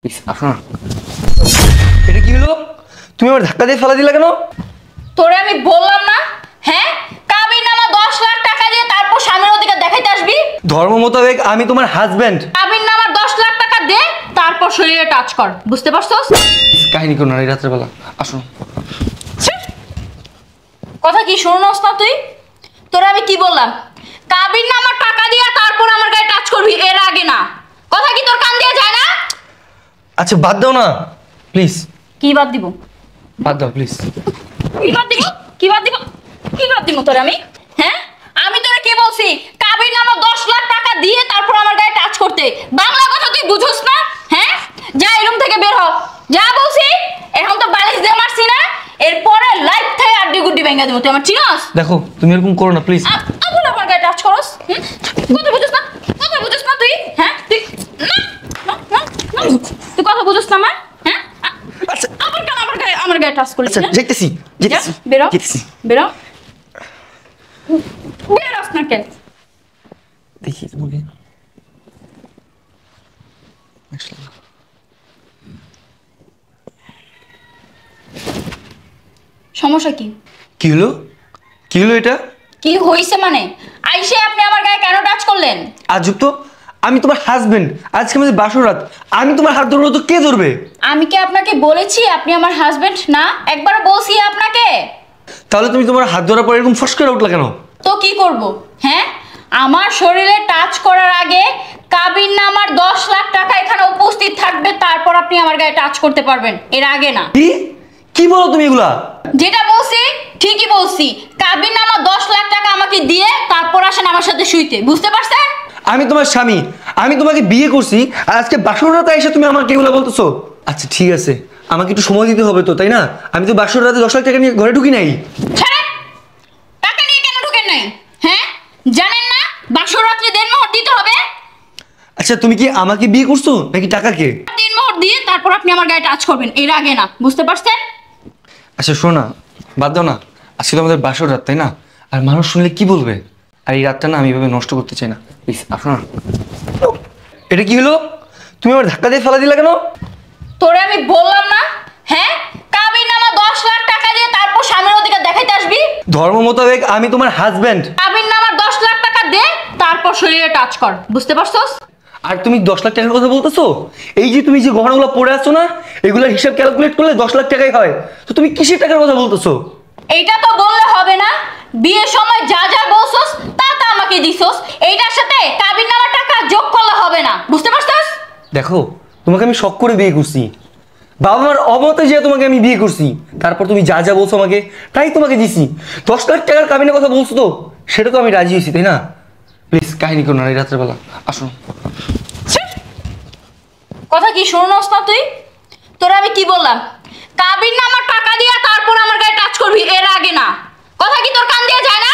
আসো না। এটা কি হলো? তুমি আমার ধাক্কা দিয়ে ফেলা দিলা কেন? তোরে আমি বললাম না, হ্যাঁ? কাবিননামা 10 লাখ টাকা দিয়ে তারপর স্বামীর অধিকার দেখাইতে আসবি। ধর্ম মোতাবেক আমি তোমার হাজবেন্ড। কাবিননামা 10 লাখ টাকা দে, তারপর শরীরে টাচ কর। বুঝতে পারছস? কাহিনী করো না এই রাতের বেলা। আসো। কথা কি শুনছস না তুই? তোরে আমি কি বললাম? কাবিননামা টাকা দিয়ে তারপর আমার গায়ে টাচ করবি, এর আগে না। কথা কি তোর কান দিয়ে যায় না? আচ্ছা বাদ দাও না প্লিজ। কি বাদ দিব? বাদ দাও প্লিজ। কি বাদ দিব? কি বাদ দিব? কি বাদ দিব তোরে আমি? হ্যাঁ? আমি তোরে কি বলছি? কাবিননামা 10 লাখ টাকা দিয়ে তারপর আমার গায়ে টাচ করতে। বাংলা কথা তুই বুঝছস না? হ্যাঁ? যা এই রুম থেকে বের হ। যা বলছি। এখন তো বালিশ দিয়ে মারছি না। এরপরে লাইফ থেকে আড্ডি গুড্ডি ভেঙে দেব। তুই আমার চিনস? দেখো তুমি এরকম করো না প্লিজ। আবুল আমার গায়ে টাচ করস? কথা বুঝছস না? কথা বুঝছস না তুই? হ্যাঁ? তুই না না না তুই কথা বুঝছস না আমার? হ্যাঁ? আচ্ছা আবার কেন আমার গায়ে টাচ করলি? আচ্ছা যেতেছি যেতেছি বেরো যেতেছি। বেরো বেরোস না কেন? দেখি তোমাকে। আসলে সমস্যা কি? কি হলো? কি হলো এটা? কি হইছে মানে? আইসে আপনি আমার গায়ে কেন টাচ করলেন? আজব তো। আমি তোমার হাজবেন্ড। আজকে আমাদের বাসর রাত। আমি তোমার হাত ধরবো তো কে ধরবে? আমি কি আপনাকে বলেছি আপনি আমার হাজবেন্ড না? একবার বলছি আপনাকে। তাহলে তুমি তোমার হাত ধরার পর এরকম ফস করে উঠলা কেন? তো কি করব? হ্যাঁ, আমার শরীরে টাচ করার আগে কাবিননামার 10 লাখ টাকা এখানে উপস্থিত থাকবে, তারপর আপনি আমার গায়ে টাচ করতে পারবেন, এর আগে না। কি কি বলো তুমি এগুলা? যেটা বলছি ঠিকই বলছি। কাবিননামা 10 লাখ টাকা আমাকে দিয়ে তারপর আসেন আমার সাথে শুইতে। বুঝতে পারছেন? আমি তোমার স্বামী। আমি তোমাকে বিয়ে করছি আর আজকে বাসর রাতে এসে তুমি আমাকে এগুলো বলতেছো? আচ্ছা ঠিক আছে, আমাকে একটু সময় দিতে হবে তো, তাই না? আমি তো বাসর রাতে 10 লাখ টাকা নিয়ে ঘরে ঢুকি নাই। ছাড়েন। টাকা নিয়ে কেন ঢোকেন নাই? হ্যাঁ, জানেন না বাসর রাত্রে দেনমোহর দিতে হবে? আচ্ছা তুমি কি আমাকে বিয়ে করছো নাকি টাকাকে? দেনমোহর দিয়ে তারপর আপনি আমার গায়ে টাচ করবেন, এর আগে না। বুঝতে পারছেন? আচ্ছা শোনো না, বাদ দাও না। আজকে তো আমাদের বাসর রাত, তাই না? আর মানুষ শুনলে কি বলবে? আর এই রাতটা না আমি এভাবে নষ্ট করতে চাই না। প্লিজ আসো না। এটা কি হলো? তুমি আমার ধাক্কা দিয়ে ফেলা দিলা কেন? তোরে আমি বললাম না, হ্যাঁ? কাবিননামা 10 লাখ টাকা দিয়ে তারপর স্বামীর অধিকার দেখাইতে আসবি। ধর্ম মোতাবেক আমি তোমার হাজবেন্ড। কাবিননামা 10 লাখ টাকা দে, তারপর শরীরে টাচ কর। বুঝতে পারছস? আর তুমি 10 লাখ টাকার কথা বলতেছো? এই যে তুমি যে গহনাগুলো পরে আছো না, এগুলোর হিসাব ক্যালকুলেট করলে 10 লাখ টাকাই হয়। তো তুমি কিসের টাকার কথা বলতেছো? এইটা তো বললে হবে না। বিয়ের সময় যা যা বলছস তা তা আমাকে দিছস। এইটার সাথে কাবিননামার টাকা যোগ করলে হবে না। বুঝতে পারছস? দেখো, তোমাকে আমি শখ করে বিয়ে করছি। বাবা মার অমতে যে তোমাকে আমি বিয়ে করছি, তারপর তুমি যা যা বলছো আমাকে তাই তোমাকে দিছি। 10 লাখ টাকার কাবিনের কথা বলছো তো, সেটা তো আমি রাজি হয়েছি, তাই না? প্লিজ কাহিনী করো না এই রাতের বেলা। আসো। কথা কি শুনছস না তুই? তোরে আমি কি বললাম? কাবিননামার টাকা দিয়ে তারপর আমার গায়ে টাচ করবি, এর আগে না। কথা কি তোর কান দিয়ে যায় না?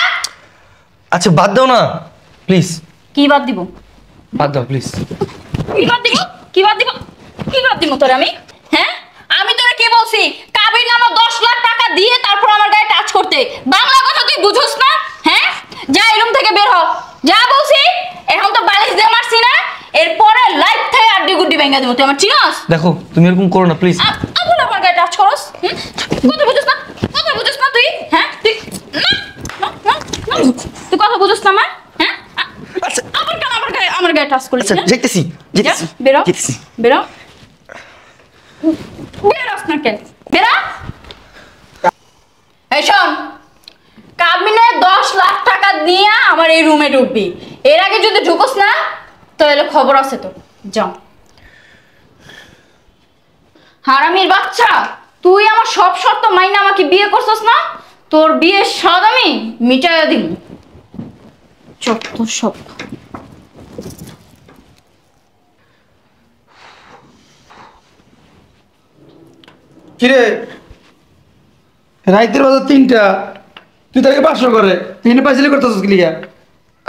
আচ্ছা বাদ দাও না প্লিজ। কি বাদ দিব? বাদ দাও প্লিজ। কি বাদ দিব? কি বাদ দিব? কি বাদ দিব তোরে আমি? হ্যাঁ, আমি তোরে কি বলছি? কাবিননামা 10 লাখ টাকা দিয়ে তারপর আমার গায়ে টাচ করতে। বাংলা কথা তুই বুঝছস না? হ্যাঁ, যা এই রুম থেকে বের হ। যা বলছি। এখন তো বালিশ দিয়ে মারছি না। এরপরে লাইফ থেকে আড্ডি গুড্ডি ভেঙে দেব। তুই আমার চিনস? দেখো তুমি এরকম করো না প্লিজ। আবুল আমার গায়ে টাচ করস? কথা বুঝছস না? কথা বুঝছস না তুই? হ্যাঁ, তুই না না না না তুই কথা বুঝছস না আমার? হ্যাঁ, আচ্ছা আবার কেন আমার গায়ে টাচ করলি? আচ্ছা যেতেছি যেতেছি বেরো যেতেছি। বেরো বেরোস না কেন? বেরো। এই শোন, কাবিনে 10 লাখ টাকা দিয়ে আমার এই রুমে ঢুকবি। এর আগে যদি ঢুকোস না তাহলে খবর আছে তোর। যাও। হারামির বাচ্চা, তুই আমার সব শর্ত মাইনা আমাকে বিয়ে করছস না? তোর বিয়ের স্বাদ আমি মিটাইয়া দিব। চত্ব সব। কিরে রাইতের বাজার 3টা, তুই তাকে 500 করে তুই এনে পাইছিলি করতেছিস কি লিগা?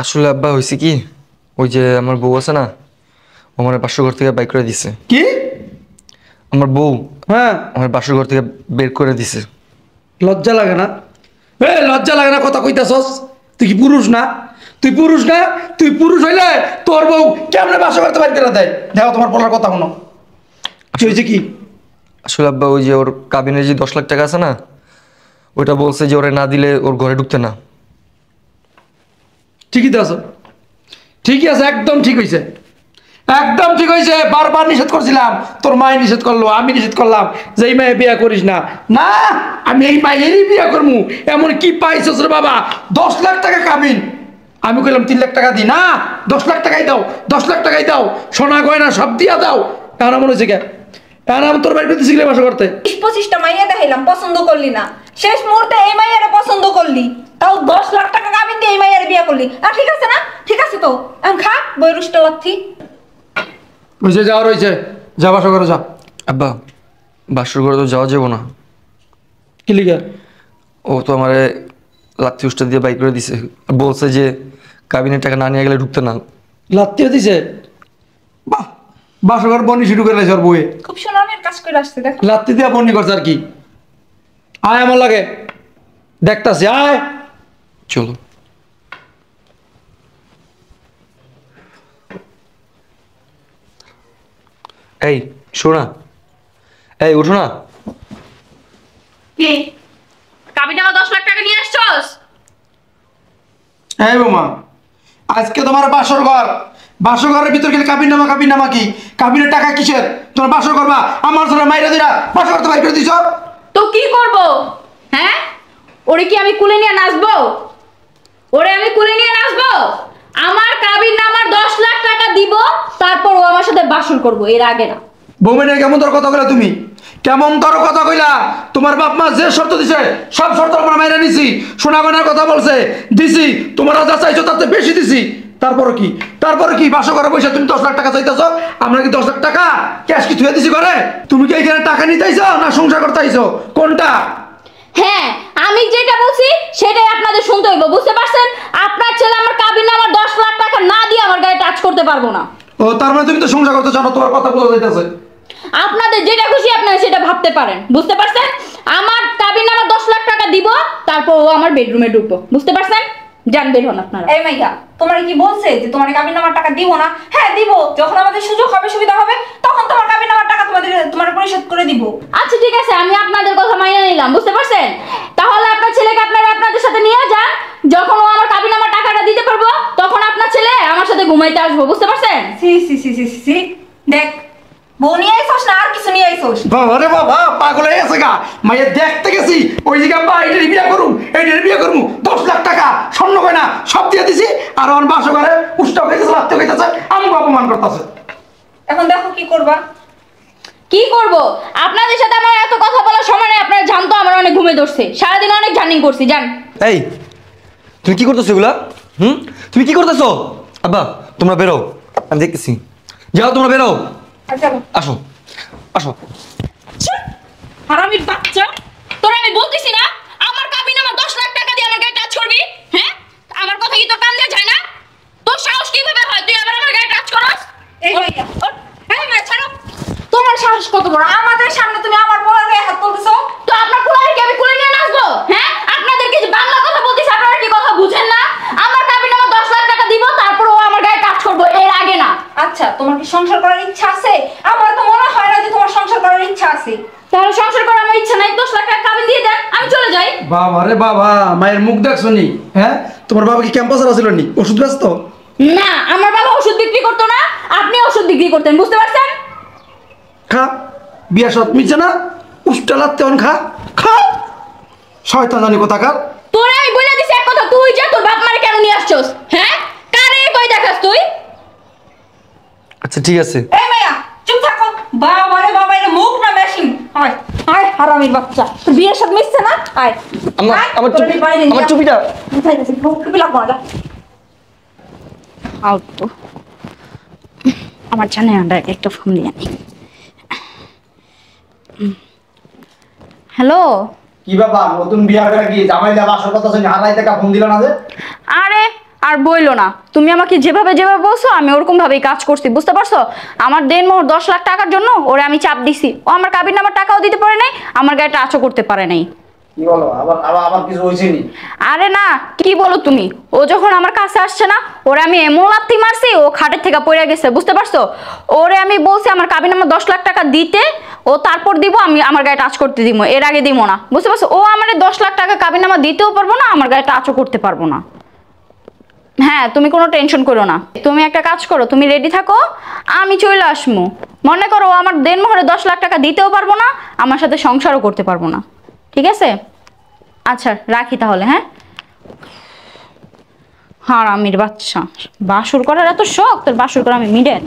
আসলে আব্বা হয়েছে কি, ওই যে আমার বউ আছে না, ও আমার বাসর ঘর থেকে বাইক করে দিছে। কি? আমার বউ হ্যাঁ, আমার বাসর ঘর থেকে বের করে দিছে। লজ্জা লাগে না? লজ্জা লাগে না কথা কইতাছস? তুই কি পুরুষ না? তুই পুরুষ না? তুই পুরুষ হইলে তোর বউ কেমনে বাসা করতে বাইর করে দেয়? দেখো তোমার বলার কথা শোনো। কি হয়েছে কি? আসলে আব্বা ওই যে ওর কাবিনের যে 10 লাখ টাকা আছে না, ওইটা বলছে যে ওরে না দিলে ওর ঘরে ঢুকতে না। ঠিকই তো আছো, ঠিকই আছে, একদম ঠিক হয়েছে, একদম ঠিক হয়েছে। বারবার নিষেধ করছিলাম, তোর মায়ের নিষেধ করলো, আমি নিষেধ করলাম যে এই মায়ে বিয়ে করিস না। না, আমি এই মায়েরই বিয়ে করবো। এমন কি পাইছস রে বাবা, 10 লাখ টাকা কাবিন। আমি কইলাম 3 লাখ টাকা দিই না, 10 লাখ টাকাই দাও, 10 লাখ টাকাই দাও, সোনা গয়না সব দিয়া দাও। এখন মনে হয়েছে কে, এখন আমি তোর বাড়িতে শিখলে বাসা করতে 20-25টা মাইয়া দেখাইলাম, পছন্দ করলি না, শেষ মুহূর্তে এই মাইয়ারে পছন্দ করলি, তাও 10 লাখ টাকা কাবিন দিয়ে এই মাইয়ারে বিয়ে করলি। আর ঠিক আছে না? ঠিক আছে তো, এখন খা বৈরুষ্ট লাথি। বুঝে যাওয়া রয়েছে, যা বাসা করে যা। আব্বা বাসর ঘরে তো যাওয়া যাবো না। কি লিখে? ও তো আমারে লাথি উষ্টা দিয়ে বাইক করে দিছে, বলছে যে কাবিনের টাকা না নিয়ে গেলে ঢুকতে না। লাত্তিও দিছে? বাহ, বাসা ঘর বন্নি শুরু করে ওর বউয়ে, খুব সুনামের কাজ করে আসছে দেখো। লাত্তি দিয়া বন্নি করছে আর কি। আয় আমার লাগে, দেখতাছি, আয়। চলো। এই শোনা, এই উঠো না। কি কাবিনে আমার 10 লাখ টাকা নিয়ে আসছস? এই বৌমা, আজকে তোমার বাসর ঘর, বাসর ঘরের ভিতর গেলে কাবিন নামা কি? কাবিনের টাকা কিসের? তোমার বাসর করবা, আমার জন্য মাইরা দিরা বাসর করতে বাইর করে দিছ। তো কি করব? হ্যাঁ, ওরে কি আমি কুলে নিয়ে নাচবো? ওরে আমি কুলে নিয়ে নাচবো? আমার কাবিন নামার 10 লাখ টাকা দিব, তারপর ও আমার সাথে বাসর করব, এর আগে না। বৌমেনে কেমন তোর কথা কইলা তুমি? কেমন তোর কথা কইলা? তোমার বাপ মা যে শর্ত দিছে সব শর্ত আমরা মাইরা নিছি। সোনা গয়নার কথা বলছে, দিছি। তোমরা যা চাইছো তাতে বেশি দিছি। তারপরে কি বাসা করে পয়সা তুমি 10 লাখ টাকা চাইতেছ? আমরা কি 10 লাখ টাকা ক্যাশ কি থুয়ে দিছি ঘরে? তুমি কি এখানে টাকা নিতে আইছো না সংসার করতে আইছো? কোনটা? হ্যাঁ, আমি যেটা বলছি সেটাই আপনাদের শুনতে হইব, বুঝতে পারছেন? আপনার ছেলে আমার কাবিন নামার 10 লাখ টাকা না দিয়ে আমার গায়ে টাচ করতে পারবো না। ও তার মানে তুমি তো সংসার করতে জানো, তোমার কথা বোঝা যাইতেছে। আপনাদের যেটা খুশি আপনারা সেটা ভাবতে পারেন, বুঝতে পারছেন? আমার কাবিন নামার 10 লাখ টাকা দিব, তারপর ও আমার বেডরুমে ঢুকবো, বুঝতে পারছেন? যান, বের হন আপনারা। এই মাইয়া তোমার কি বলছে যে তোমার কাবিন নামার টাকা দিব না? হ্যাঁ দিব, যখন আমাদের সুযোগ হবে, সুবিধা হবে, তখন তোমার কাবিন নামার টাকা তোমার পরিশোধ করে দিব। আচ্ছা ঠিক আছে, আমি আপনাদের কথা মাইনে নিলাম, বুঝতে পারছেন? তাহলে আপনার ছেলেকে আপনারা আপনাদের সাথে নিয়ে যান, যখন ও আমার কাবিন নামার টাকাটা দিতে পারবো তখন আপনার ছেলে আমার সাথে ঘুমাইতে আসবো, বুঝতে পারছেন? সি সি সি সি সি দেখ, বউ নিয়ে আইসোস না আর কিছু নিয়ে আইসোস? বাবা রে বাবা, পাগল হয়ে গেছে গা। মাইয়া দেখতে গেছি ওই জায়গা, বা এইটার বিয়ে করুম 10 লাখ টাকা স্বর্ণ গয়না সব দিয়ে দিছি। আর আমার বাসা ঘরে উষ্টাও খাইতেছে, লাত্তিও খাইতেছে, আমি অপমান করতেছে। এখন দেখো কি করবা। কি করব? আপনাদের সাথে আমার এত কথা বলার সময় নেই, আপনারা জানতো আমার অনেক ঘুমে ধরছে, সারাদিন অনেক জার্নি করছি, জান। এই তুমি কি করতেছো এগুলা? তুমি কি করতেছো? আব্বা তোমরা বেরো, আমি দেখতেছি। যাও তোমরা বেরো, আচ্ছা আসো আসো। হারামির বাচ্চা, তোরা আমি বলতেছি না আমার কাবিন আমার 10 লাখ টাকা দিয়ে আমার গায়ে টাচ করবি? হ্যাঁ, আমার কথা কি তোর কান দিয়ে যায় না? তোর সাহস কিভাবে হয় তুই আবার আমার গায়ে টাচ করস? এই মাইয়া, এই মেয়ে ছাড়ো, তোমার সাহস কত বড়? আমাদের সামনে তুমি আমার বউয়ের গায়ে হাত তুলতেছো? তো আপনার কুলারে কি আমি কুলে নিয়ে নাচবো? হ্যাঁ, আপনাদেরকে যে বাংলা কথা বলতেছি আপনারা কি কথা বুঝেন না? আমার কাবিন আমার 10 লাখ টাকা দিব, তারপর ও আমার গায়ে টাচ করবো, এর আগে না। আচ্ছা তোমার কি সংসার করার ইচ্ছা আছে? আমার তো মনে হয় না যে তোমার সংসার করার ইচ্ছা আছে। তাহলে সংসার করার আমার ইচ্ছা নাই, 10 লাখ টাকা কাবিন দিয়ে দেন, আমি চলে যাই। বাবা রে বাবা, মায়ের মুখ দেখছো নি? হ্যাঁ, তোমার বাবা কি ক্যাম্পাসে আসছিল নি? ওষুধ ব্যস্ত? না, আমার বাবা ওষুধ বিক্রি করতো না, আপনি ওষুধ বিক্রি করতেন, বুঝতে পারছেন? খা, বিয়া সব মিছে না, উষ্টা লাত্তে অন খা, খা। শয়তান জানি কোথাকার। তোরে আমি বলে দিছি এক কথা, তুই যা, তোর বাপ মারে কেন নিয়ে আসছস? হ্যাঁ, কারে কই দেখাস তুই? আচ্ছা ঠিক আছে। এই মাইয়া চুপ থাকো। বাবা রে বাবা, এটা মুখ না মেশিন? আয় আয় হারামির বাচ্চা, তোর বিয়ের সাথে মিশছে না? আয় আমার চুপিটা টুপি লাগবো না। আউট আমার জানে না, একটা ফোন দিয়ে আনি। হ্যালো, কি ব্যাপার, নতুন বিয়া হয়ে কি জামাই দেওয়া বাসর কথা শুনে হারাই টাকা ফোন দিল না যে? আরে আর বইলো না, তুমি আমাকে যেভাবে যেভাবে বলছো আমি ওরকম ভাবেই কাজ করছি, বুঝতে পারছো? আমার দেনমোহর 10 লাখ টাকার জন্য ওরে আমি চাপ দিছি, ও আমার কাবিন নামার টাকাও দিতে পারে নাই, আমার গায়ে টাচও করতে পারে নাই। কি বলো আবার আবার আবার কিছু হয়েছে নি? আরে না, কি বলো তুমি? ও যখন আমার কাছে আসছে না, ওরে আমি এমন লাথি মারছি, ও খাটের থেকে পড়ে গেছে, বুঝতে পারছো? ওরে আমি বলছি আমার কাবিননামা 10 লাখ টাকা দিতে, ও তারপর দিব, আমি আমার গায়ে টাচ করতে দিব, এর আগে দিব না, বুঝতে পারছো? ও আমার 10 লাখ টাকা কাবিননামা দিতেও পারবো না, আমার গায়ে টাচও করতে পারবো না। হ্যাঁ, তুমি কোনো টেনশন করো না, তুমি একটা কাজ করো, তুমি রেডি থাকো, আমি চলে আসবো। মনে করো ও আমার দেনমোহরে 10 লাখ টাকা দিতেও পারবো না, আমার সাথে সংসারও করতে পারবো না, ঠিক আছে? আচ্ছা রাখি তাহলে, হ্যাঁ? হারামির বাচ্চা, বাসুর করার এত শখ, তোর বাসুর করা আমি মিডেন।